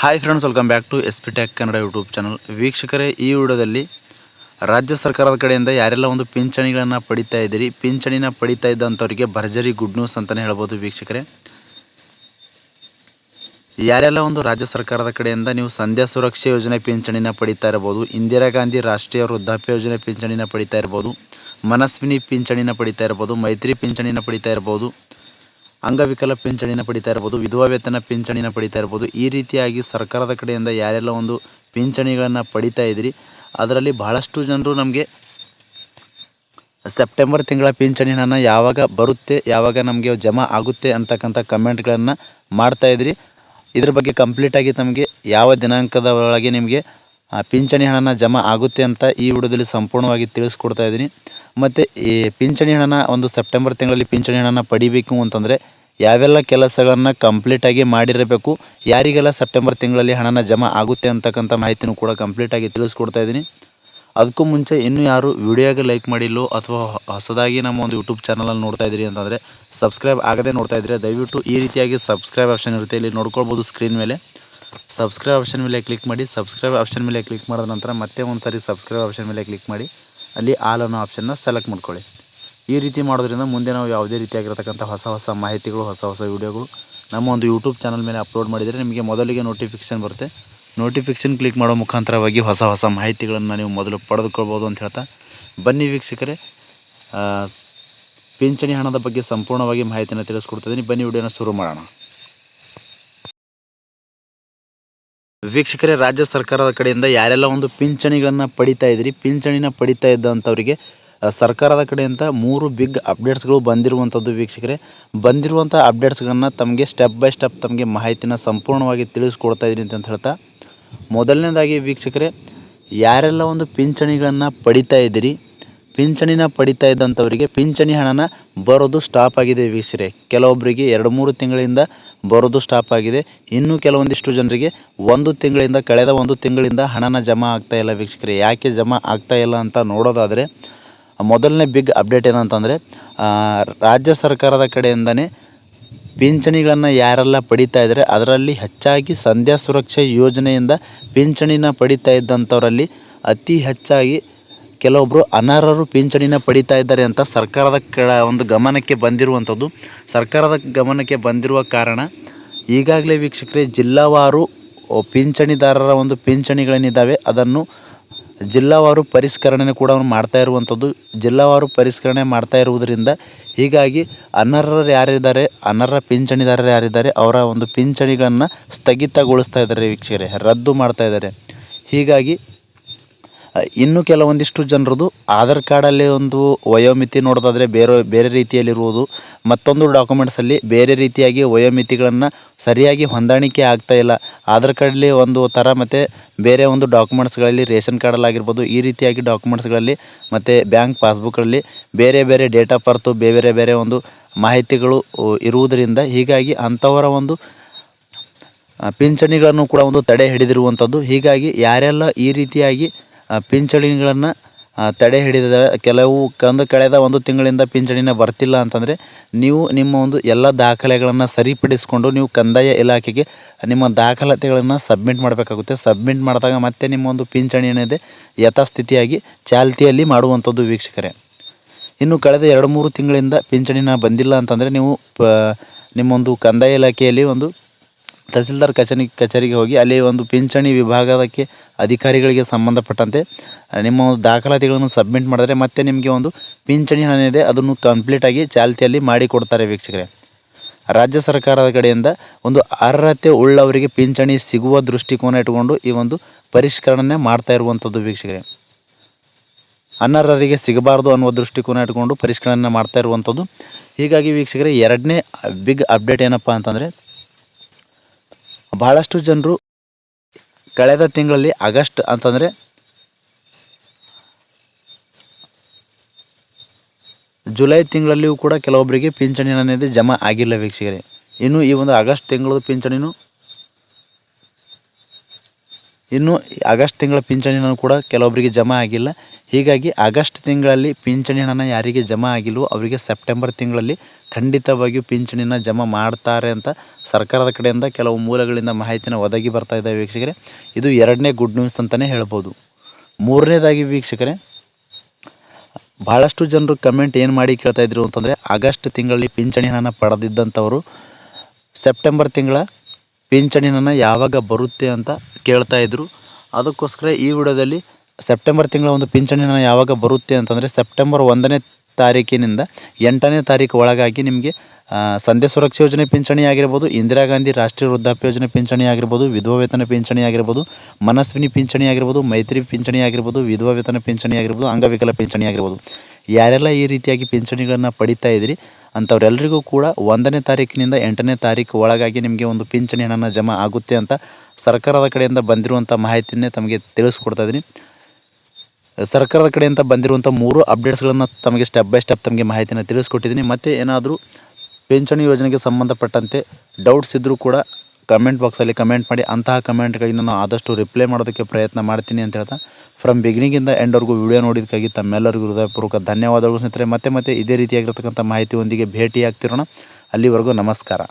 Hi friends, welcome back to S P tech Kannada YouTube channel. ವೀಕ್ಷಕರೇ, ಈ ವಿಡಿಯೋದಲ್ಲಿ ರಾಜ್ಯ ಸರ್ಕಾರದ ಕಡೆಯಿಂದ ಯಾರೆಲ್ಲ ಒಂದು ಪಿಂಚಣಿಗಳನ್ನು ಪಡಿತಾ ಇದ್ದೀರಿ, ಪಿಂಚಣಿನ ಪಡಿತಾ ಇದ್ದಂಥವರಿಗೆ ಭರ್ಜರಿ ಗುಡ್ ನ್ಯೂಸ್ ಅಂತಲೇ ಹೇಳ್ಬೋದು. ವೀಕ್ಷಕರೇ, ಯಾರೆಲ್ಲ ಒಂದು ರಾಜ್ಯ ಸರ್ಕಾರದ ಕಡೆಯಿಂದ ನೀವು ಸಂಧ್ಯಾ ಸುರಕ್ಷಾ ಯೋಜನೆ ಪಿಂಚಣಿನ ಪಡಿತಾ ಇರ್ಬೋದು, ಇಂದಿರಾ ಗಾಂಧಿ ರಾಷ್ಟ್ರೀಯ ವೃದ್ಧಾಪ್ಯ ಯೋಜನೆ ಪಿಂಚಣಿನ ಪಡಿತಾ ಇರ್ಬೋದು, ಮನಸ್ವಿನಿ ಪಿಂಚಣಿನ ಪಡಿತಾ ಇರ್ಬೋದು, ಮೈತ್ರಿ ಪಿಂಚಣಿನ ಪಡಿತಾ ಇರ್ಬೋದು, ಅಂಗವಿಕಲ ಪಿಂಚಣಿನ ಪಡಿತಾ ಇರ್ಬೋದು, ವಿಧವಾ ವೇತನ ಪಿಂಚಣಿನ ಪಡಿತಾ ಇರ್ಬೋದು. ಈ ರೀತಿಯಾಗಿ ಸರ್ಕಾರದ ಕಡೆಯಿಂದ ಯಾರೆಲ್ಲ ಒಂದು ಪಿಂಚಣಿಗಳನ್ನು ಪಡಿತಾ ಇದ್ದೀರಿ, ಅದರಲ್ಲಿ ಬಹಳಷ್ಟು ಜನರು ನಮಗೆ ಸೆಪ್ಟೆಂಬರ್ ತಿಂಗಳ ಪಿಂಚಣಿ ಹಣ ಯಾವಾಗ ಬರುತ್ತೆ, ಯಾವಾಗ ನಮಗೆ ಜಮಾ ಆಗುತ್ತೆ ಅಂತಕ್ಕಂಥ ಕಮೆಂಟ್ಗಳನ್ನು ಮಾಡ್ತಾಯಿದ್ರಿ. ಇದ್ರ ಬಗ್ಗೆ ಕಂಪ್ಲೀಟಾಗಿ ನಮಗೆ ಯಾವ ದಿನಾಂಕದ ಒಳಗೆ ನಿಮಗೆ ಪಿಂಚಣಿ ಹಣನ ಜಮಾ ಆಗುತ್ತೆ ಅಂತ ಈ ವಿಡಿಯೋದಲ್ಲಿ ಸಂಪೂರ್ಣವಾಗಿ ತಿಳಿಸ್ಕೊಡ್ತಾ ಇದ್ದೀನಿ. ಮತ್ತು ಈ ಪಿಂಚಣಿ ಹಣನ ಒಂದು ಸೆಪ್ಟೆಂಬರ್ ತಿಂಗಳಲ್ಲಿ ಪಿಂಚಣಿ ಹಣನ ಪಡಿಬೇಕು ಅಂತಂದರೆ ಯಾವೆಲ್ಲ ಕೆಲಸಗಳನ್ನು ಕಂಪ್ಲೀಟಾಗಿ ಮಾಡಿರಬೇಕು, ಯಾರಿಗೆಲ್ಲ ಸೆಪ್ಟೆಂಬರ್ ತಿಂಗಳಲ್ಲಿ ಹಣನ ಜಮಾ ಆಗುತ್ತೆ ಅಂತಕ್ಕಂಥ ಮಾಹಿತಿನೂ ಕೂಡ ಕಂಪ್ಲೀಟಾಗಿ ತಿಳಿಸ್ಕೊಡ್ತಾ ಇದ್ದೀನಿ. ಅದಕ್ಕೂ ಮುಂಚೆ ಇನ್ನೂ ಯಾರು ವಿಡಿಯೋಗೆ ಲೈಕ್ ಮಾಡಿಲ್ಲೋ ಅಥವಾ ಹೊಸದಾಗಿ ನಮ್ಮ ಒಂದು ಯೂಟ್ಯೂಬ್ ಚಾನಲಲ್ಲಿ ನೋಡ್ತಾ ಇದ್ದೀರಿ ಅಂತಂದರೆ ಸಬ್ಸ್ಕ್ರೈಬ್ ಆಗದೆ ನೋಡ್ತಾ ಇದ್ದರೆ ದಯವಿಟ್ಟು ಈ ರೀತಿಯಾಗಿ ಸಬ್ಸ್ಕ್ರೈಬ್ ಆಪ್ಷನ್ ಇರುತ್ತೆ, ಇಲ್ಲಿ ನೋಡ್ಕೊಳ್ಬೋದು ಸ್ಕ್ರೀನ್ ಮೇಲೆ. ಸಬ್ಸ್ಕ್ರೈಬ್ ಆಪ್ಷನ್ ಮೇಲೆ ಕ್ಲಿಕ್ ಮಾಡಿ. ಸಬ್ಸ್ಕ್ರೈಬ್ ಆಪ್ಷನ್ ಮೇಲೆ ಕ್ಲಿಕ್ ಮಾಡಿದ ನಂತರ ಮತ್ತೆ ಒಂದು ಸಾರಿ ಸಬ್ಸ್ಕ್ರೈಬ್ ಆಪ್ಷನ್ ಮೇಲೆ ಕ್ಲಿಕ್ ಮಾಡಿ, ಅಲ್ಲಿ ಆಲ್ ಅನ್ನೋ ಆಪ್ಷನ್ನ ಸೆಲೆಕ್ಟ್ ಮಾಡ್ಕೊಳ್ಳಿ. ಈ ರೀತಿ ಮಾಡೋದ್ರಿಂದ ಮುಂದೆ ನಾವು ಯಾವುದೇ ರೀತಿಯಾಗಿರ್ತಕ್ಕಂಥ ಹೊಸ ಮಾಹಿತಿಗಳು, ಹೊಸ ವಿಡಿಯೋಗಳು ನಮ್ಮ ಒಂದು ಯೂಟ್ಯೂಬ್ ಚಾನಲ್ ಮೇಲೆ ಅಪ್ಲೋಡ್ ಮಾಡಿದರೆ ನಿಮಗೆ ಮೊದಲಿಗೆ ನೋಟಿಫಿಕೇಷನ್ ಬರುತ್ತೆ. ನೋಟಿಫಿಕೇಷನ್ ಕ್ಲಿಕ್ ಮಾಡೋ ಮುಖಾಂತರವಾಗಿ ಹೊಸ ಮಾಹಿತಿಗಳನ್ನು ನೀವು ಮೊದಲು ಪಡೆದುಕೊಳ್ಬೋದು ಅಂತ ಹೇಳ್ತಾ, ಬನ್ನಿ ವೀಕ್ಷಕರೇ, ಪಿಂಚಣಿ ಹಣದ ಬಗ್ಗೆ ಸಂಪೂರ್ಣವಾಗಿ ಮಾಹಿತಿಯನ್ನು ತಿಳಿಸ್ಕೊಡ್ತಿದ್ದೀನಿ. ಬನ್ನಿ ವಿಡಿಯೋನ ಶುರು ಮಾಡೋಣ. ವೀಕ್ಷಕರೇ, ರಾಜ್ಯ ಸರ್ಕಾರದ ಕಡೆಯಿಂದ ಯಾರೆಲ್ಲ ಒಂದು ಪಿಂಚಣಿಗಳನ್ನು ಪಡಿತಾ ಇದ್ದೀರಿ, ಪಿಂಚಣಿನ ಪಡಿತಾ ಇದ್ದಂಥವರಿಗೆ ಸರ್ಕಾರದ ಕಡೆಯಿಂದ 3 ಬಿಗ್ ಅಪ್ಡೇಟ್ಸ್ಗಳು ಬಂದಿರುವಂಥದ್ದು. ವೀಕ್ಷಕರೇ, ಬಂದಿರುವಂಥ ಅಪ್ಡೇಟ್ಸ್ಗಳನ್ನು ತಮಗೆ ಸ್ಟೆಪ್ ಬೈ ಸ್ಟೆಪ್ ತಮಗೆ ಮಾಹಿತಿನ ಸಂಪೂರ್ಣವಾಗಿ ತಿಳಿಸ್ಕೊಡ್ತಾ ಇದ್ದೀನಿ ಅಂತ ಹೇಳ್ತಾ, ಮೊದಲನೇದಾಗಿ ವೀಕ್ಷಕರೇ, ಯಾರೆಲ್ಲ ಒಂದು ಪಿಂಚಣಿಗಳನ್ನು ಪಡಿತಾ ಇದ್ದೀರಿ, ಪಿಂಚಣಿನ ಪಡಿತಾ ಇದ್ದಂಥವರಿಗೆ ಪಿಂಚಣಿ ಹಣನ ಬರೋದು ಸ್ಟಾಪ್ ಆಗಿದೆ. ವೀಕ್ಷಕರೇ, ಕೆಲವೊಬ್ಬರಿಗೆ 2-3 ತಿಂಗಳಿಂದ ಬರೋದು ಸ್ಟಾಪ್ ಆಗಿದೆ. ಇನ್ನೂ ಕೆಲವೊಂದಿಷ್ಟು ಜನರಿಗೆ ಕಳೆದ ಒಂದು ತಿಂಗಳಿಂದ ಹಣನ ಜಮಾ ಆಗ್ತಾಯಿಲ್ಲ. ವೀಕ್ಷಕರೇ, ಯಾಕೆ ಜಮಾ ಆಗ್ತಾಯಿಲ್ಲ ಅಂತ ನೋಡೋದಾದರೆ, ಮೊದಲನೇ ಬಿಗ್ ಅಪ್ಡೇಟ್ ಏನಂತಂದರೆ, ರಾಜ್ಯ ಸರ್ಕಾರದ ಕಡೆಯಿಂದನೇ ಪಿಂಚಣಿಗಳನ್ನು ಯಾರೆಲ್ಲ ಪಡಿತಾ ಇದ್ದಾರೆ ಅದರಲ್ಲಿ ಹೆಚ್ಚಾಗಿ ಸಂಧ್ಯಾ ಸುರಕ್ಷಾ ಯೋಜನೆಯಿಂದ ಪಿಂಚಣಿನ ಪಡಿತಾ ಇದ್ದಂಥವರಲ್ಲಿ ಅತಿ ಹೆಚ್ಚಾಗಿ ಕೆಲವೊಬ್ಬರು ಅನರ್ಹರು ಪಿಂಚಣಿನ ಪಡಿತಾ ಇದ್ದಾರೆ ಅಂತ ಸರ್ಕಾರದ ಒಂದು ಗಮನಕ್ಕೆ ಬಂದಿರುವಂಥದ್ದು. ಸರ್ಕಾರದ ಗಮನಕ್ಕೆ ಬಂದಿರುವ ಕಾರಣ ಈಗಾಗಲೇ ವೀಕ್ಷಕರೇ ಜಿಲ್ಲಾವಾರು ಪಿಂಚಣಿದಾರರ ಒಂದು ಪಿಂಚಣಿಗಳೇನಿದ್ದಾವೆ ಅದನ್ನು ಜಿಲ್ಲಾವಾರು ಪರಿಷ್ಕರಣೆ ಕೂಡ ಮಾಡ್ತಾ ಇರುವಂಥದ್ದು. ಜಿಲ್ಲಾವಾರು ಪರಿಷ್ಕರಣೆ ಮಾಡ್ತಾ ಇರುವುದರಿಂದ ಹೀಗಾಗಿ ಅನರ್ಹ ಪಿಂಚಣಿದಾರರು ಯಾರಿದ್ದಾರೆ ಅವರ ಒಂದು ಪಿಂಚಣಿಗಳನ್ನು ಸ್ಥಗಿತಗೊಳಿಸ್ತಾ ಇದ್ದಾರೆ. ವೀಕ್ಷಕರೇ, ರದ್ದು ಮಾಡ್ತಾ ಇದ್ದಾರೆ. ಹೀಗಾಗಿ ಇನ್ನು ಕೆಲವೊಂದಿಷ್ಟು ಜನರದು ಆಧಾರ್ ಕಾರ್ಡಲ್ಲಿ ಒಂದು ವಯೋಮಿತಿ ನೋಡೋದಾದರೆ ಬೇರೆ ರೀತಿಯಲ್ಲಿರುವುದು, ಮತ್ತೊಂದು ಡಾಕ್ಯುಮೆಂಟ್ಸಲ್ಲಿ ಬೇರೆ ರೀತಿಯಾಗಿ ವಯೋಮಿತಿಗಳನ್ನು ಸರಿಯಾಗಿ ಹೊಂದಾಣಿಕೆ ಆಗ್ತಾಯಿಲ್ಲ. ಆಧಾರ್ ಕಾರ್ಡಲ್ಲಿ ಒಂದು ಥರ ಮತ್ತು ಬೇರೆ ಒಂದು ಡಾಕ್ಯುಮೆಂಟ್ಸ್ಗಳಲ್ಲಿ ರೇಷನ್ ಕಾರ್ಡಲ್ಲಾಗಿರ್ಬೋದು, ಈ ರೀತಿಯಾಗಿ ಡಾಕ್ಯುಮೆಂಟ್ಸ್ಗಳಲ್ಲಿ ಮತ್ತು ಬ್ಯಾಂಕ್ ಪಾಸ್ಬುಕ್ಕಲ್ಲಿ ಬೇರೆ ಡೇಟ್ ಆಫ್ ಬರ್ತು ಬೇರೆ ಒಂದು ಮಾಹಿತಿಗಳು ಇರುವುದರಿಂದ ಹೀಗಾಗಿ ಅಂಥವರ ಒಂದು ಪಿಂಚಣಿಗಳನ್ನು ಕೂಡ ಒಂದು ತಡೆ ಹಿಡಿದಿರುವಂಥದ್ದು. ಹೀಗಾಗಿ ಯಾರೆಲ್ಲ ಈ ರೀತಿಯಾಗಿ ಪಿಂಚಣಿಗಳನ್ನು ತಡೆ ಹಿಡಿದಿದ್ದಾವೆ, ಕಳೆದ ಒಂದು ತಿಂಗಳಿಂದ ಪಿಂಚಣಿನ ಬರ್ತಿಲ್ಲ ಅಂತಂದರೆ ನೀವು ನಿಮ್ಮ ಒಂದು ಎಲ್ಲ ದಾಖಲೆಗಳನ್ನು ಸರಿಪಡಿಸಿಕೊಂಡು ನೀವು ಕಂದಾಯ ಇಲಾಖೆಗೆ ನಿಮ್ಮ ದಾಖಲಾತಿಗಳನ್ನು ಸಬ್ಮಿಟ್ ಮಾಡಬೇಕಾಗುತ್ತೆ. ಸಬ್ಮಿಟ್ ಮಾಡಿದಾಗ ಮತ್ತೆ ನಿಮ್ಮ ಒಂದು ಪಿಂಚಣಿ ಏನಿದೆ ಯಥಾಸ್ಥಿತಿಯಾಗಿ ಚಾಲ್ತಿಯಲ್ಲಿ ಮಾಡುವಂಥದ್ದು. ವೀಕ್ಷಕರೇ, ಇನ್ನು ಕಳೆದ 2-3 ತಿಂಗಳಿಂದ ಪಿಂಚಣಿನ ಬಂದಿಲ್ಲ ಅಂತಂದರೆ ನೀವು ನಿಮ್ಮೊಂದು ಕಂದಾಯ ಇಲಾಖೆಯಲ್ಲಿ ಒಂದು ತಹಸೀಲ್ದಾರ್ ಕಚೇರಿಗೆ ಹೋಗಿ ಅಲ್ಲಿ ಒಂದು ಪಿಂಚಣಿ ವಿಭಾಗಕ್ಕೆ ಅಧಿಕಾರಿಗಳಿಗೆ ಸಂಬಂಧಪಟ್ಟಂತೆ ನಿಮ್ಮ ಒಂದು ದಾಖಲಾತಿಗಳನ್ನು ಸಬ್ಮಿಟ್ ಮಾಡಿದ್ರೆ ಮತ್ತೆ ನಿಮಗೆ ಒಂದು ಪಿಂಚಣಿ ಹಣ ಇದೆ ಅದನ್ನು ಕಂಪ್ಲೀಟಾಗಿ ಚಾಲ್ತಿಯಲ್ಲಿ ಮಾಡಿಕೊಡ್ತಾರೆ. ವೀಕ್ಷಕರೇ, ರಾಜ್ಯ ಸರ್ಕಾರದ ಕಡೆಯಿಂದ ಒಂದು ಅರ್ಹತೆ ಉಳ್ಳವರಿಗೆ ಪಿಂಚಣಿ ಸಿಗುವ ದೃಷ್ಟಿಕೋನ ಇಟ್ಟುಕೊಂಡು ಈ ಒಂದು ಪರಿಷ್ಕರಣೆ ಮಾಡ್ತಾ ಇರುವಂಥದ್ದು. ವೀಕ್ಷಕರೇ, ಅನರ್ಹರಿಗೆ ಸಿಗಬಾರ್ದು ಅನ್ನುವ ದೃಷ್ಟಿಕೋನ ಇಟ್ಕೊಂಡು ಪರಿಷ್ಕರಣೆ ಮಾಡ್ತಾ ಇರುವಂಥದ್ದು. ಹೀಗಾಗಿ ವೀಕ್ಷಕರೇ, ಎರಡನೇ ಬಿಗ್ ಅಪ್ಡೇಟ್ ಏನಪ್ಪ ಅಂತಂದರೆ, ಬಹಳಷ್ಟು ಜನರು ಕಳೆದ ತಿಂಗಳಲ್ಲಿ ಆಗಸ್ಟ್ ಅಂತಂದರೆ ಜುಲೈ ತಿಂಗಳಲ್ಲಿಯೂ ಕೂಡ ಕೆಲವೊಬ್ಬರಿಗೆ ಪಿಂಚಣಿ ಅನ್ನೋದು ಜಮಾ ಆಗಿಲ್ಲ. ವೀಕ್ಷಕರೇ, ಇನ್ನು ಈ ಒಂದು ಆಗಸ್ಟ್ ತಿಂಗಳದ ಪಿಂಚಣಿನೂ ಇನ್ನು ಆಗಸ್ಟ್ ತಿಂಗಳ ಪಿಂಚಣಿ ಹಣ ಕೂಡ ಕೆಲವೊಬ್ಬರಿಗೆ ಜಮಾ ಆಗಿಲ್ಲ. ಹೀಗಾಗಿ ಆಗಸ್ಟ್ ತಿಂಗಳಲ್ಲಿ ಪಿಂಚಣಿ ಹಣನ ಯಾರಿಗೆ ಜಮಾ ಆಗಿಲ್ವೋ ಅವರಿಗೆ ಸೆಪ್ಟೆಂಬರ್ ತಿಂಗಳಲ್ಲಿ ಖಂಡಿತವಾಗಿಯೂ ಪಿಂಚಣಿನ ಜಮಾ ಮಾಡ್ತಾರೆ ಅಂತ ಸರ್ಕಾರದ ಕಡೆಯಿಂದ ಕೆಲವು ಮೂಲಗಳಿಂದ ಮಾಹಿತಿನ ಒದಗಿ ಬರ್ತಾ ಇದೆ ವೀಕ್ಷಕರೇ. ಇದು ಎರಡನೇ ಗುಡ್ ನ್ಯೂಸ್ ಅಂತಲೇ ಹೇಳ್ಬೋದು. ಮೂರನೇದಾಗಿ ವೀಕ್ಷಕರೇ, ಭಾಳಷ್ಟು ಜನರು ಕಮೆಂಟ್ ಏನು ಮಾಡಿ ಕೇಳ್ತಾ ಇದ್ರು ಅಂತಂದರೆ, ಆಗಸ್ಟ್ ತಿಂಗಳಲ್ಲಿ ಪಿಂಚಣಿ ಹಣನ ಪಡೆದಿದ್ದಂಥವರು ಸೆಪ್ಟೆಂಬರ್ ತಿಂಗಳ ಪಿಂಚಣಿ ಹಣ ಯಾವಾಗ ಬರುತ್ತೆ ಅಂತ ಕೇಳ್ತಾ ಇದ್ರು. ಅದಕ್ಕೋಸ್ಕರ ಈ ವಿಡಿಯೋದಲ್ಲಿ ಸೆಪ್ಟೆಂಬರ್ ತಿಂಗಳ ಒಂದು ಪಿಂಚಣಿ ಹಣ ಯಾವಾಗ ಬರುತ್ತೆ ಅಂತಂದರೆ ಸೆಪ್ಟೆಂಬರ್ 1ನೇ ತಾರೀಕಿನಿಂದ 8ನೇ ತಾರೀಕು ಒಳಗಾಗಿ ನಿಮಗೆ ಸಂಧ್ಯಾ ಸುರಕ್ಷಾ ಯೋಜನೆ ಪಿಂಚಣಿ ಆಗಿರ್ಬೋದು, ಇಂದಿರಾ ಗಾಂಧಿ ರಾಷ್ಟ್ರೀಯ ವೃದ್ಧಾಪ್ಯ ಯೋಜನೆ ಪಿಂಚಣಿ ಆಗಿರ್ಬೋದು, ವಿಧವಾ ವೇತನ ಪಿಂಚಣಿ ಆಗಿರ್ಬೋದು, ಮನಸ್ವಿನಿ ಪಿಂಚಣಿ ಆಗಿರ್ಬೋದು, ಮೈತ್ರಿ ಪಿಂಚಣಿ ಆಗಿರ್ಬೋದು, ವಿಧವಾ ವೇತನ ಪಿಂಚಣಿ ಆಗಿರ್ಬೋದು, ಅಂಗವಿಕಲ ಪಿಂಚಣಿ ಆಗಿರ್ಬೋದು, ಯಾರೆಲ್ಲ ಈ ರೀತಿಯಾಗಿ ಪಿಂಚಣಿಗಳನ್ನು ಪಡಿತಾ ಇದ್ದೀರಿ ಅಂಥವ್ರೆಲ್ಲರಿಗೂ ಕೂಡ 1ನೇ ತಾರೀಕಿನಿಂದ 8ನೇ ತಾರೀಕು ಒಳಗಾಗಿ ನಿಮಗೆ ಒಂದು ಪಿಂಚಣಿ ಹಣನ ಜಮಾ ಆಗುತ್ತೆ ಅಂತ ಸರ್ಕಾರದ ಕಡೆಯಿಂದ ಬಂದಿರುವಂಥ ಮಾಹಿತಿಯನ್ನೇ ತಮಗೆ ತಿಳಿಸ್ಕೊಡ್ತಾ ಇದ್ದೀನಿ. ಸರ್ಕಾರದ ಕಡೆಯಿಂದ ಬಂದಿರುವಂಥ 3 ಅಪ್ಡೇಟ್ಸ್ಗಳನ್ನು ತಮಗೆ ಸ್ಟೆಪ್ ಬೈ ಸ್ಟೆಪ್ ತಮಗೆ ಮಾಹಿತಿನ ತಿಳಿಸ್ಕೊಟ್ಟಿದ್ದೀನಿ. ಮತ್ತು ಏನಾದರೂ ಪಿಂಚಣಿ ಯೋಜನೆಗೆ ಸಂಬಂಧಪಟ್ಟಂತೆ ಡೌಟ್ಸ್ ಇದ್ದರೂ ಕೂಡ ಕಮೆಂಟ್ ಬಾಕ್ಸಲ್ಲಿ ಕಮೆಂಟ್ ಮಾಡಿ. ಅಂತಹ ಕಮೆಂಟ್ಗಳಿಗೆ ನಾನು ಆದಷ್ಟು ರಿಪ್ಲೈ ಮಾಡೋದಕ್ಕೆ ಪ್ರಯತ್ನ ಮಾಡ್ತೀನಿ ಅಂತ ಹೇಳ್ತಾ, ಫ್ರಮ್ ಬಿಗಿನಿಂಗಿಂದ ಎಂಡ್ವರೆಗೂ ವಿಡಿಯೋ ನೋಡಿದ್ದಕ್ಕಾಗಿ ತಮ್ಮೆಲ್ಲರಿಗೂ ಹೃದಯಪೂರ್ವಕ ಧನ್ಯವಾದಗಳು ಸ್ನೇಹಿತರೆ. ಮತ್ತೆ ಇದೇ ರೀತಿಯಾಗಿರ್ತಕ್ಕಂಥ ಮಾಹಿತಿಯೊಂದಿಗೆ ಭೇಟಿ ಆಗ್ತಿರೋಣ. ಅಲ್ಲಿವರೆಗೂ ನಮಸ್ಕಾರ.